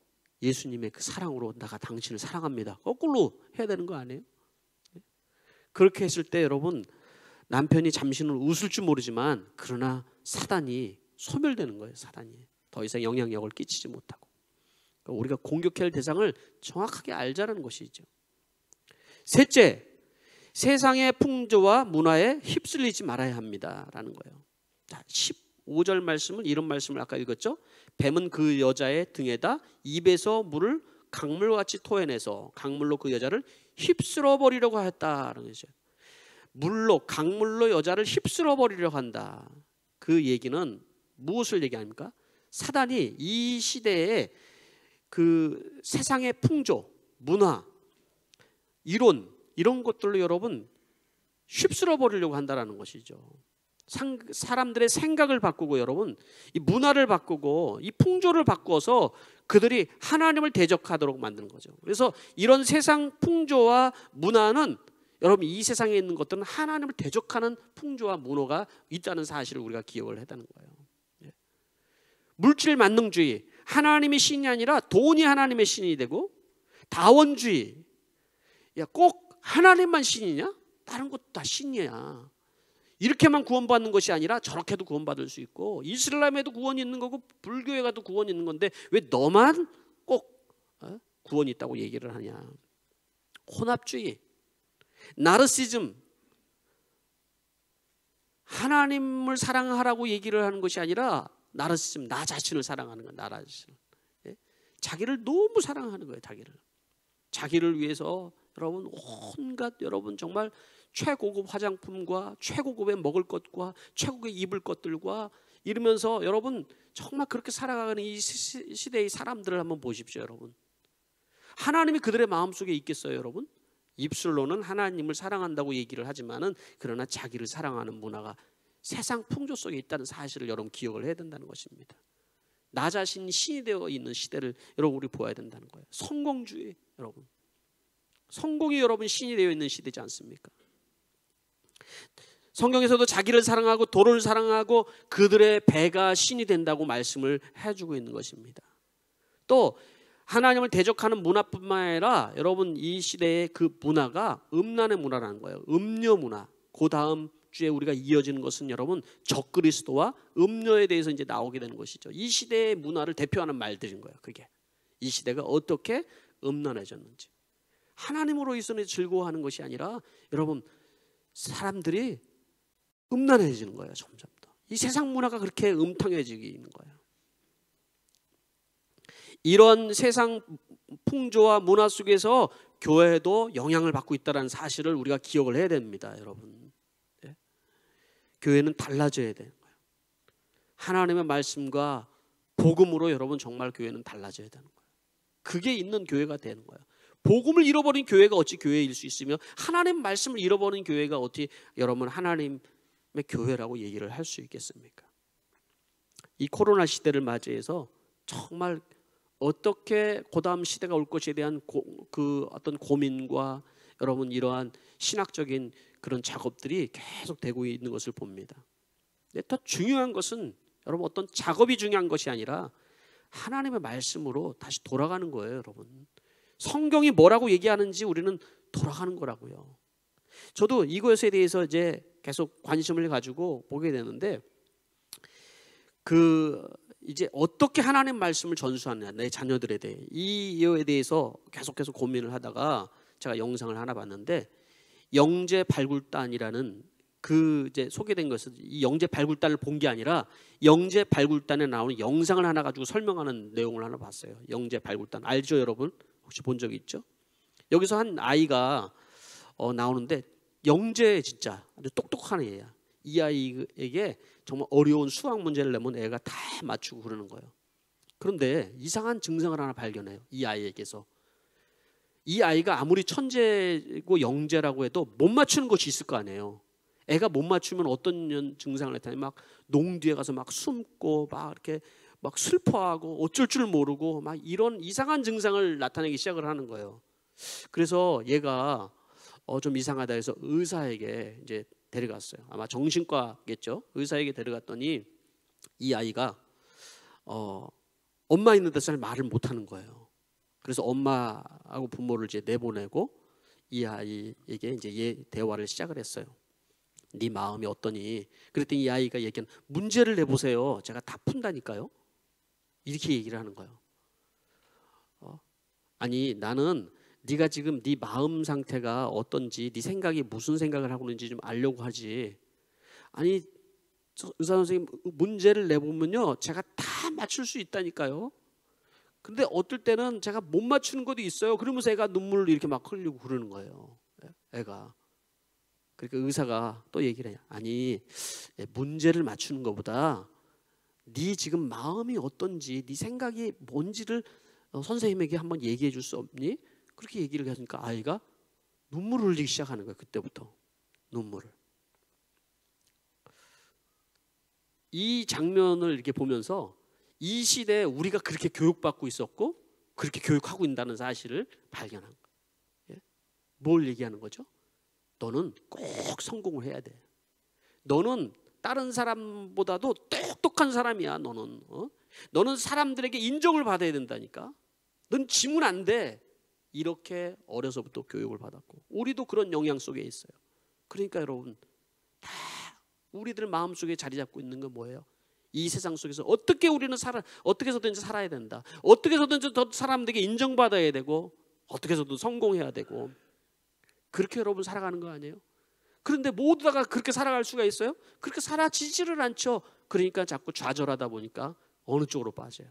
예수님의 그 사랑으로 내가 당신을 사랑합니다, 거꾸로 해야 되는 거 아니에요? 그렇게 했을 때 여러분, 남편이 잠시는 웃을 줄 모르지만 그러나 사단이 소멸되는 거예요. 사단이 더 이상 영향력을 끼치지 못하고. 그러니까 우리가 공격해야 할 대상을 정확하게 알자는 것이죠. 셋째, 세상의 풍조와 문화에 휩쓸리지 말아야 합니다라는 거예요. 자, 15절 말씀은 이런 말씀을 아까 읽었죠. 뱀은 그 여자의 등에다 입에서 물을 강물같이 토해내서 강물로 그 여자를 휩쓸어 버리려고 했다는 거죠. 물로, 강물로 여자를 휩쓸어 버리려고 한다. 그 얘기는 무엇을 얘기합니까? 사단이 이 시대에 그 세상의 풍조, 문화, 이론, 이런 것들로 여러분 휩쓸어 버리려고 한다는 것이죠. 사람들의 생각을 바꾸고 여러분 이 문화를 바꾸고 이 풍조를 바꾸어서 그들이 하나님을 대적하도록 만드는 거죠. 그래서 이런 세상 풍조와 문화는 여러분 이 세상에 있는 것들은 하나님을 대적하는 풍조와 문화가 있다는 사실을 우리가 기억을 해야 되는 거예요. 물질 만능주의, 하나님의 신이 아니라 돈이 하나님의 신이 되고, 다원주의, 꼭 하나님만 신이냐? 다른 것도 다 신이야. 이렇게만 구원받는 것이 아니라 저렇게도 구원받을 수 있고, 이슬람에도 구원이 있는 거고 불교에 가도 구원이 있는 건데 왜 너만 꼭 구원이 있다고 얘기를 하냐? 혼합주의, 나르시즘, 하나님을 사랑하라고 얘기를 하는 것이 아니라 나르시즘, 나 자신을 사랑하는 거야. 나르시즘, 자기를 너무 사랑하는 거예요. 자기를 위해서 여러분 온갖 여러분 정말 최고급 화장품과 최고급의 먹을 것과 최고급의 입을 것들과 이러면서 여러분 정말 그렇게 살아가는 이 시대의 사람들을 한번 보십시오. 여러분, 하나님이 그들의 마음속에 있겠어요? 여러분, 입술로는 하나님을 사랑한다고 얘기를 하지만은 그러나 자기를 사랑하는 문화가 세상 풍조 속에 있다는 사실을 여러분 기억을 해야 된다는 것입니다. 나 자신이 신이 되어 있는 시대를 여러분 우리 보아야 된다는 거예요. 성공주의, 여러분 성공이 여러분 신이 되어 있는 시대지 않습니까? 성경에서도 자기를 사랑하고 돈을 사랑하고 그들의 배가 신이 된다고 말씀을 해주고 있는 것입니다. 또 하나님을 대적하는 문화뿐만 아니라 여러분 이 시대의 그 문화가 음란의 문화라는 거예요. 음료 문화. 그 다음 주에 우리가 이어지는 것은 여러분 적그리스도와 음료에 대해서 이제 나오게 되는 것이죠. 이 시대의 문화를 대표하는 말들인 거예요. 그게 이 시대가 어떻게 음란해졌는지, 하나님으로 있어서 즐거워하는 것이 아니라 여러분 사람들이 음란해지는 거예요. 점점 더 이 세상 문화가 그렇게 음탕해지는 거예요. 이런 세상 풍조와 문화 속에서 교회도 영향을 받고 있다는 사실을 우리가 기억을 해야 됩니다. 여러분, 교회는 달라져야 되는 거예요. 하나님의 말씀과 복음으로 여러분 정말 교회는 달라져야 되는 거예요. 그게 있는 교회가 되는 거예요. 복음을 잃어버린 교회가 어찌 교회일 수 있으며 하나님 말씀을 잃어버린 교회가 어찌 여러분 하나님의 교회라고 얘기를 할 수 있겠습니까? 이 코로나 시대를 맞이해서 정말 어떻게 고다음 시대가 올 것에 대한 그 어떤 고민과 여러분 이러한 신학적인 그런 작업들이 계속 되고 있는 것을 봅니다. 근데 더 중요한 것은 여러분 어떤 작업이 중요한 것이 아니라 하나님의 말씀으로 다시 돌아가는 거예요, 여러분. 성경이 뭐라고 얘기하는지 우리는 돌아가는 거라고요. 저도 이것에 대해서 이제 계속 관심을 가지고 보게 되는데 이제 어떻게 하나님 말씀을 전수하느냐, 내 자녀들에 대해 이에 대해서 계속해서 고민을 하다가 제가 영상을 하나 봤는데 영재 발굴단이라는 그 이제 소개된 것은 이 영재 발굴단을 본 게 아니라 영재 발굴단에 나오는 영상을 하나 가지고 설명하는 내용을 하나 봤어요. 영재 발굴단 알죠, 여러분? 혹시 본 적 있죠? 여기서 한 아이가 나오는데 영재 진짜 아주 똑똑한 애야. 이 아이에게 정말 어려운 수학 문제를 내면 애가 다 맞추고 그러는 거예요. 그런데 이상한 증상을 하나 발견해요. 이 아이에게서. 이 아이가 아무리 천재고 영재라고 해도 못 맞추는 것이 있을 거 아니에요. 애가 못 맞추면 어떤 증상을 나타내면 막 농 뒤에 가서 막 숨고 막 이렇게 막 슬퍼하고 어쩔 줄 모르고 막 이런 이상한 증상을 나타내기 시작을 하는 거예요. 그래서 얘가 좀 이상하다 해서 의사에게 이제 데려갔어요. 아마 정신과겠죠. 의사에게 데려갔더니 이 아이가 엄마 있는 데서 말을 못하는 거예요. 그래서 엄마하고 부모를 이제 내보내고 이 아이에게 이제 대화를 시작을 했어요. 네 마음이 어떠니? 그랬더니 이 아이가 얘기하는 문제를 내보세요. 제가 다 푼다니까요. 이렇게 얘기를 하는 거예요. 아니 나는 네가 지금 네 마음 상태가 어떤지 네 생각이 무슨 생각을 하고 있는지 좀 알려고 하지. 아니 의사 선생님 문제를 내보면요 제가 다 맞출 수 있다니까요. 근데 어떨 때는 제가 못 맞추는 것도 있어요. 그러면서 애가 눈물을 이렇게 막 흘리고 그러는 거예요. 애가. 그러니까 의사가 또 얘기를 해요. 아니 문제를 맞추는 것보다 네 지금 마음이 어떤지 네 생각이 뭔지를 선생님에게 한번 얘기해 줄 수 없니? 그렇게 얘기를 하니까 아이가 눈물을 흘리기 시작하는 거예요. 그때부터 눈물을. 이 장면을 이렇게 보면서 이 시대에 우리가 그렇게 교육받고 있었고 그렇게 교육하고 있다는 사실을 발견한 거예요. 뭘 얘기하는 거죠? 너는 꼭 성공을 해야 돼. 너는 다른 사람보다도 똑똑한 사람이야. 너는 사람들에게 인정을 받아야 된다니까. 넌 지면 안 돼. 이렇게 어려서부터 교육을 받았고 우리도 그런 영향 속에 있어요. 그러니까 여러분 다 우리들 마음속에 자리 잡고 있는 건 뭐예요? 이 세상 속에서 어떻게 우리는 어떻게 해서든지 살아야 된다. 어떻게 해서든지 더 사람들에게 인정받아야 되고 어떻게 해서든 성공해야 되고 그렇게 여러분 살아가는 거 아니에요? 그런데 모두가 그렇게 살아갈 수가 있어요? 그렇게 살아지지를 않죠. 그러니까 자꾸 좌절하다 보니까 어느 쪽으로 빠져요?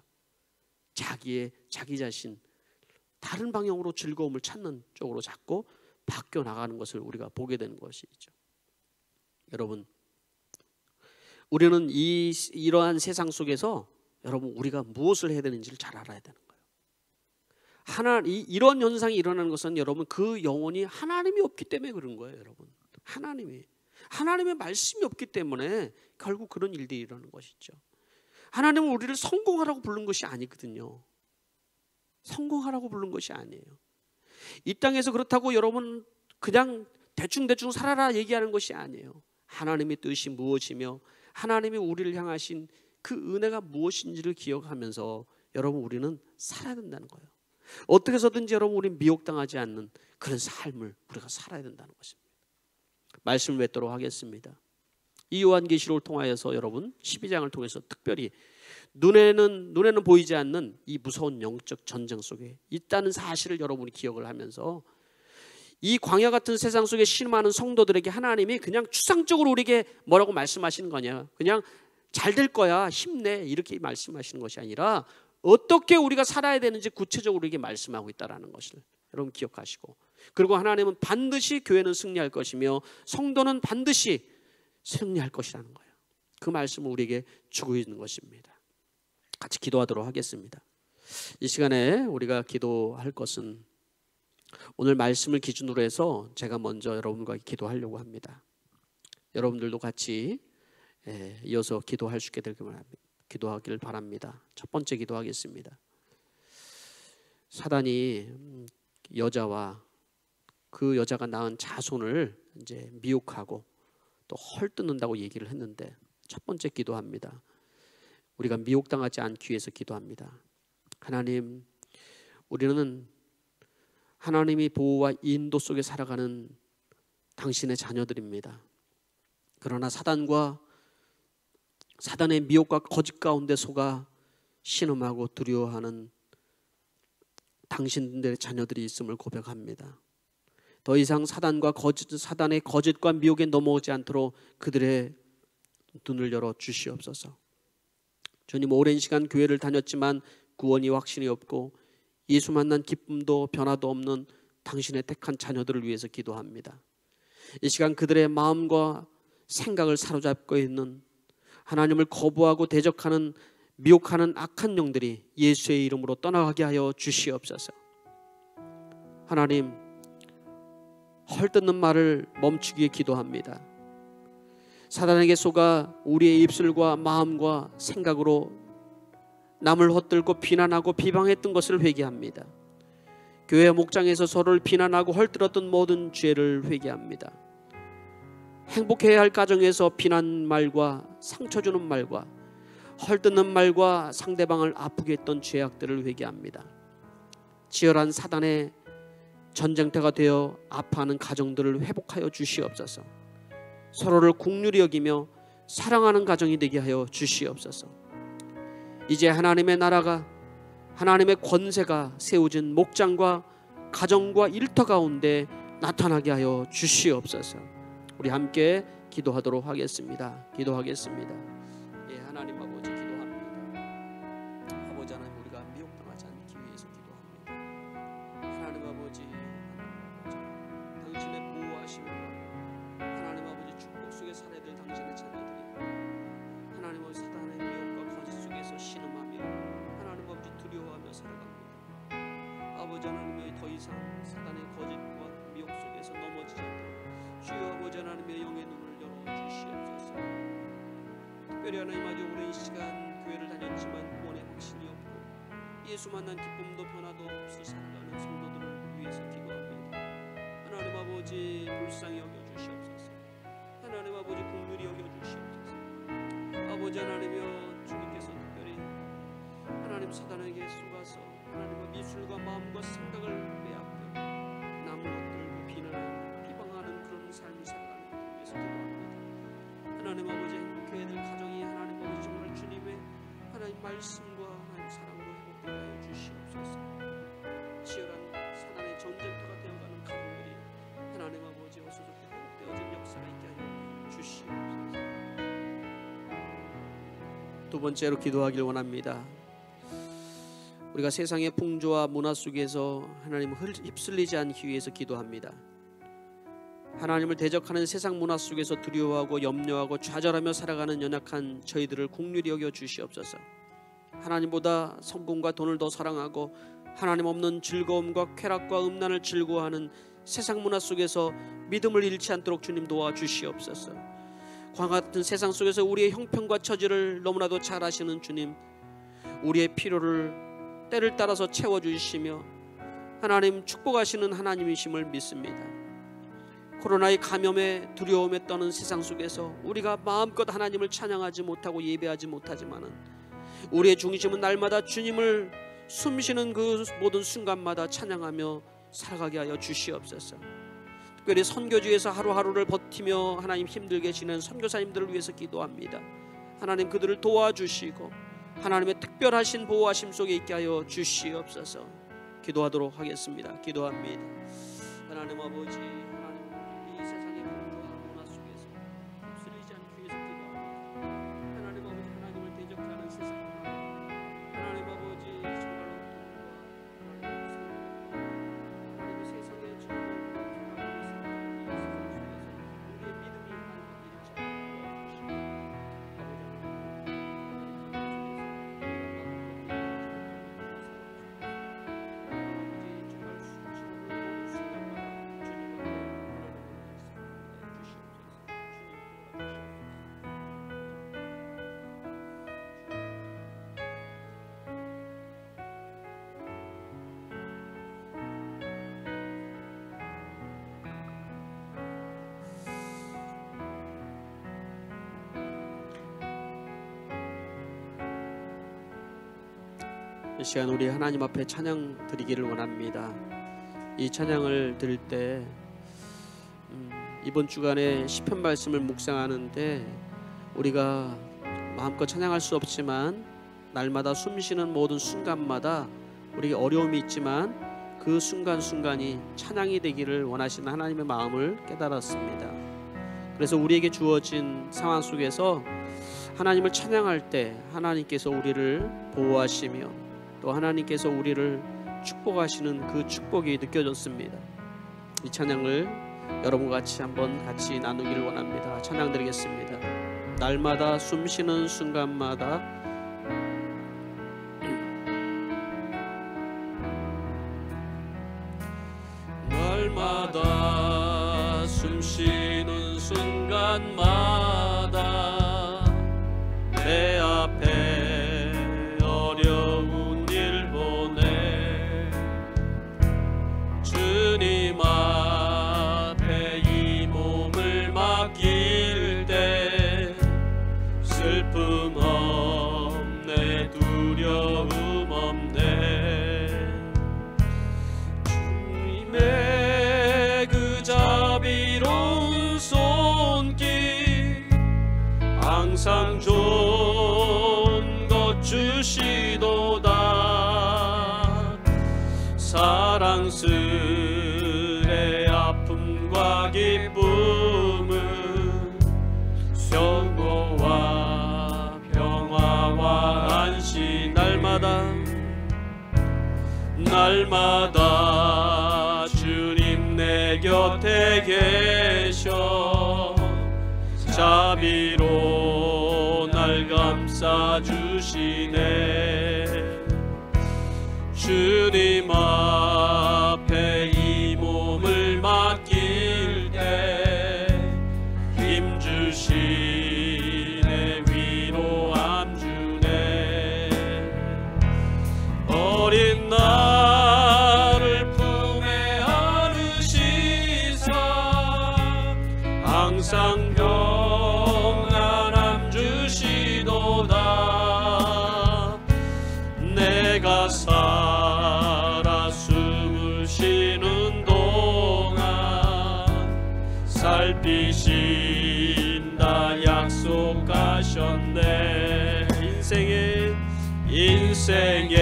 자기 자신 다른 방향으로 즐거움을 찾는 쪽으로 자꾸 바뀌어 나가는 것을 우리가 보게 되는 것이죠. 여러분 우리는 이러한 세상 속에서 여러분 우리가 무엇을 해야 되는지를 잘 알아야 되는 거예요. 이런 현상이 일어나는 것은 여러분 그 영혼이 하나님이 없기 때문에 그런 거예요. 여러분 하나님의 말씀이 없기 때문에 결국 그런 일들이 일어나는 것이죠. 하나님은 우리를 성공하라고 부른 것이 아니거든요. 성공하라고 부른 것이 아니에요. 이 땅에서 그렇다고 여러분 그냥 대충 살아라 얘기하는 것이 아니에요. 하나님의 뜻이 무엇이며 하나님이 우리를 향하신 그 은혜가 무엇인지를 기억하면서 여러분 우리는 살아야 된다는 거예요. 어떻게 해서든지 여러분 우리는 미혹당하지 않는 그런 삶을 우리가 살아야 된다는 것입니다. 말씀을 맺도록 하겠습니다. 이 요한계시록을 통하여서 여러분 12장을 통해서 특별히 눈에는 보이지 않는 이 무서운 영적 전쟁 속에 있다는 사실을 여러분이 기억을 하면서 이 광야 같은 세상 속에 신음하는 성도들에게 하나님이 그냥 추상적으로 우리에게 뭐라고 말씀하시는 거냐, 그냥 잘 될 거야 힘내 이렇게 말씀하시는 것이 아니라 어떻게 우리가 살아야 되는지 구체적으로 우리에게 말씀하고 있다는 것을 여러분 기억하시고, 그리고 하나님은 반드시 교회는 승리할 것이며 성도는 반드시 승리할 것이라는 거예요. 그 말씀을 우리에게 주고 있는 것입니다. 같이 기도하도록 하겠습니다. 이 시간에 우리가 기도할 것은 오늘 말씀을 기준으로 해서 제가 먼저 여러분과 기도하려고 합니다. 여러분들도 같이 이어서 기도할 수 있게 되기를 바랍니다. 첫 번째 기도하겠습니다. 사단이 여자와 그 여자가 낳은 자손을 이제 미혹하고 또 헐뜯는다고 얘기를 했는데, 첫 번째 기도합니다. 우리가 미혹당하지 않기 위해서 기도합니다. 하나님, 우리는 하나님이 보호와 인도 속에 살아가는 당신의 자녀들입니다. 그러나 사단의 미혹과 거짓 가운데 속아 신음하고 두려워하는 당신들의 자녀들이 있음을 고백합니다. 더 이상 사단의 거짓과 미혹에 넘어오지 않도록 그들의 눈을 열어 주시옵소서. 주님, 오랜 시간 교회를 다녔지만 구원이 확신이 없고 예수 만난 기쁨도 변화도 없는 당신의 택한 자녀들을 위해서 기도합니다. 이 시간 그들의 마음과 생각을 사로잡고 있는 하나님을 거부하고 대적하는 미혹하는 악한 영들이 예수의 이름으로 떠나가게 하여 주시옵소서. 하나님, 헐뜯는 말을 멈추기에 기도합니다. 사단에게 속아 우리의 입술과 마음과 생각으로 남을 헛들고 비난하고 비방했던 것을 회개합니다. 교회 목장에서 서로를 비난하고 헐뜯었던 모든 죄를 회개합니다. 행복해야 할 가정에서 비난 말과 상처 주는 말과 헐뜯는 말과 상대방을 아프게 했던 죄악들을 회개합니다. 치열한 사단의 전쟁터가 되어 아파하는 가정들을 회복하여 주시옵소서. 서로를 긍휼히 여기며 사랑하는 가정이 되게 하여 주시옵소서. 이제 하나님의 나라가, 하나님의 권세가 세워진 목장과 가정과 일터 가운데 나타나게 하여 주시옵소서. 우리 함께 기도하도록 하겠습니다. 기도하겠습니다. 예, 하나님 아버지 기도합니다. 아버지 하나님, 우리가 미혹당하지 않기 위해서 기도합니다. 하나님 아버지, 당신의 보호하심과 하나님 아버지 축복 속에 살아야 될 당신의 자녀들이 하나님 아버지 사단의 미혹과 거짓 속에서 신음하며 하나님 아버지 두려워하며 살아갑니다. 아버지 하나님, 더 이상 사단의 거짓과 미혹 속에서 넘어지지 않도록 주여 아버지 하나님의 영의 눈을 열어주시옵소서. 특별히 하나님 아버지, 오랜 시간 교회를 다녔지만 구원의 확신이 없고 예수 만난 기쁨도 변화도 없이 살아가는 성도들을 위해서 기도합니다. 하나님 아버지, 불쌍히 여겨주시옵소서. 하나님 아버지, 긍휼히 여겨주시옵소서. 아버지 하나님이여, 주님께서 특별히 하나님 사단에게 속아서 하나님과 미술과 마음과 생각을 빼앗겨 남을 헛들고 비난하는 비방하는 그런 삶을 살아가는 것을 위해서 기도합니다. 하나님 아버지, 행복해야 될 가정이 하나님 아버지 정말 주님의 하나님 말씀과 하나님 사랑으로 행복되게 하여 주시옵소서. 치열한 사단의 전쟁터가 되어가는 가정들이 하나님 아버지 어서좋게 회복되어진 역사가 있게 하여 주시옵소서. 두 번째로 기도하길 원합니다. 우리가 세상의 풍조와 문화 속에서 하나님을 휩쓸리지 않기 위해서 기도합니다. 하나님을 대적하는 세상 문화 속에서 두려워하고 염려하고 좌절하며 살아가는 연약한 저희들을 긍휼히 여겨 주시옵소서. 하나님보다 성공과 돈을 더 사랑하고 하나님 없는 즐거움과 쾌락과 음란을 즐거워하는 세상 문화 속에서 믿음을 잃지 않도록 주님 도와주시옵소서. 광과 같은 세상 속에서 우리의 형편과 처지를 너무나도 잘 아시는 주님, 우리의 필요를 때를 따라서 채워주시며 하나님 축복하시는 하나님이심을 믿습니다. 코로나의 감염에 두려움에 떠는 세상 속에서 우리가 마음껏 하나님을 찬양하지 못하고 예배하지 못하지만은 우리의 중심은 날마다 주님을 숨쉬는 그 모든 순간마다 찬양하며 살아가게 하여 주시옵소서. 특별히 선교지에서 하루하루를 버티며 하나님 힘들게 지낸 선교사님들을 위해서 기도합니다. 하나님 그들을 도와주시고 하나님의 특별하신 보호하심 속에 있게 하여 주시옵소서. 기도하도록 하겠습니다. 기도합니다. 하나님 아버지, 하나님 이 세상의 풍조와 문화 속에서 휩쓸리지 않기 위해서 기도합니다. 하나님 아버지, 하나님을 대적하는 세상 문화, 하나님 아버지 정말로 돈과 하나님의 세상의 즐거움과 쾌락을 살아가는 이 세상 속에서 우리의 믿음이 하나님 잃지 않도록 도와주시고 아버지 이 시간 우리 하나님 앞에 찬양 드리기를 원합니다. 이 찬양을 드릴 때 이번 주간에 시편 말씀을 묵상하는데 우리가 마음껏 찬양할 수 없지만 날마다 숨쉬는 모든 순간마다 우리에게 어려움이 있지만 그 순간순간이 찬양이 되기를 원하시는 하나님의 마음을 깨달았습니다. 그래서 우리에게 주어진 상황 속에서 하나님을 찬양할 때 하나님께서 우리를 보호하시며 또 하나님께서 우리를 축복하시는 그 축복이 느껴졌습니다. 이 찬양을 여러분과 같이 한번 같이 나누기를 원합니다. 찬양 드리겠습니다. 날마다 숨쉬는 순간마다 날마다 숨쉬는 순간마다 내 앞에 어려운 일 보내 주님 앞에 이 몸을 맡길 때 슬픔 없네 두려움 없네 주님의 그 자비로운 손길 항상 좋은 것 주시도다 사랑스레 아픔과 기쁨은 평화와 평화와 안식 날마다 주님 내 곁에 계셔 자비로 날 감싸 주시네 주님 앞에 이 몸을 맡길 때 힘 주시네 위로함 주네 어린 나를 품에 안으시사 항상 평안함 주시도다 내가 살아 숨을 쉬는 동안 살피신다 약속하셨네 인생의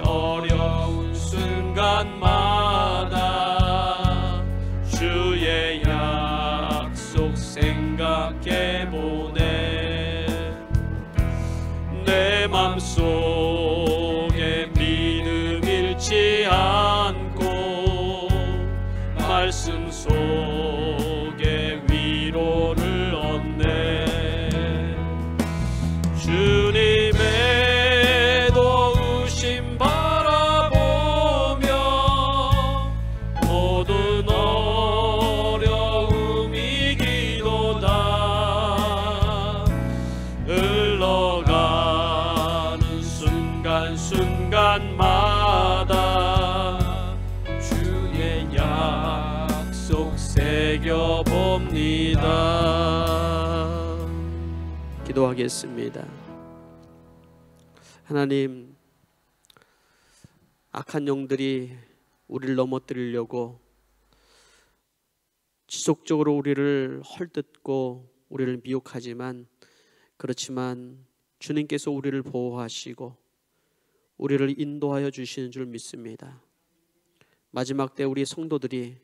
어려운 순간마다 주의 약속 생각해보네 내 맘속에 믿음 잃지 않고 말씀 속에 위로를 얻네 주님의 도우심 바라보며 모든 어려움 이기도다 흘러가는 순간순간마다 주의 약속 새겨봅니다. 기도하겠습니다. 하나님, 악한 영들이 우리를 넘어뜨리려고 지속적으로 우리를 헐뜯고 우리를 미혹하지만 그렇지만 주님께서 우리를 보호하시고 우리를 인도하여 주시는 줄 믿습니다. 마지막 때 우리 성도들이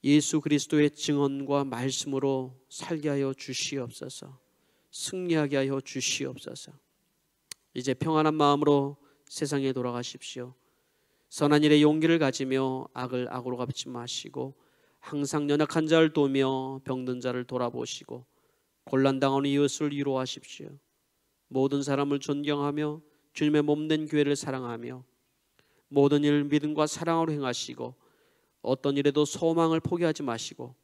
예수 그리스도의 증언과 말씀으로 살게 하여 주시옵소서. 승리하게 하여 주시옵소서. 이제 평안한 마음으로 세상에 돌아가십시오. 선한 일에 용기를 가지며 악을 악으로 갚지 마시고 항상 연약한 자를 도우며 병든 자를 돌아보시고 곤란당하는 이웃을 위로하십시오. 모든 사람을 존경하며 주님의 몸된 교회를 사랑하며 모든 일을 믿음과 사랑으로 행하시고 어떤 일에도 소망을 포기하지 마시고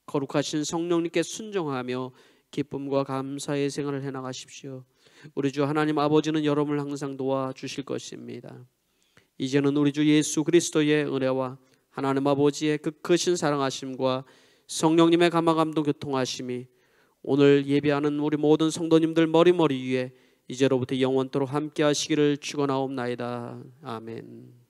거룩하신 성령님께 순종하며 기쁨과 감사의 생활을 해나가십시오. 우리 주 하나님 아버지는 여러분을 항상 도와주실 것입니다. 이제는 우리 주 예수 그리스도의 은혜와 하나님 아버지의 그 크신 사랑하심과 성령님의 감화감동 교통하심이 오늘 예배하는 우리 모든 성도님들 머리머리 위에 이제로부터 영원토록 함께 하시기를 축원하옵나이다. 아멘.